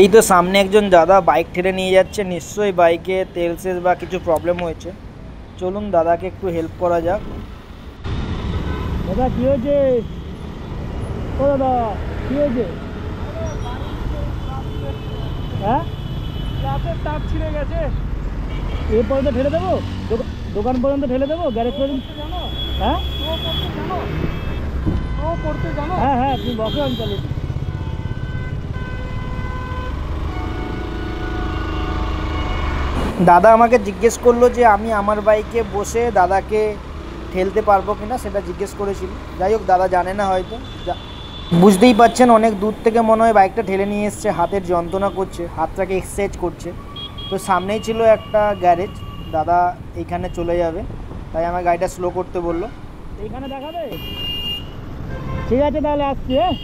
এই তো সামনে একজন দাদা বাইক ঠেলে নিয়ে যাচ্ছে, নিশ্চয়ই বাইকে তেল শেষ বা কিছু প্রবলেম হয়েছে। চলুন দাদাকে একটু হেল্প করা যাক। দাদা কি হয়েছে? ও দাদা কি হয়েছে? হ্যাঁ, রাতের তার ছিঁড়ে গেছে। এ পর্যন্ত ঠেলে দেবো? দোকান পর্যন্ত ঠেলে দেবো? গ্যারেজ পর্যন্ত জানো? হ্যাঁ, করতে জানো? হ্যাঁ হ্যাঁ, তুমি বসো, আমি চালিয়ে দিই। দাদা আমাকে জিজ্ঞেস করলো যে আমি আমার বাইকে বসে দাদাকে ঠেলতে পারবো কিনা, সেটা জিজ্ঞেস করেছিল। যাই হোক, দাদা জানে না হয়তো। বুঝতেই পারছেন, অনেক দূর থেকে মনে হয় বাইকটা ঠেলে নিয়ে এসছে, হাতের যন্ত্রণা করছে, হাতটাকে এক্সারসাইজ করছে। তো সামনেই ছিল একটা গ্যারেজ, দাদা এইখানে চলে যাবে, তাই আমার গাড়িটা স্লো করতে বললো। এইখানে দেখাবে? ঠিক আছে, তাহলে আসছি। হ্যাঁ।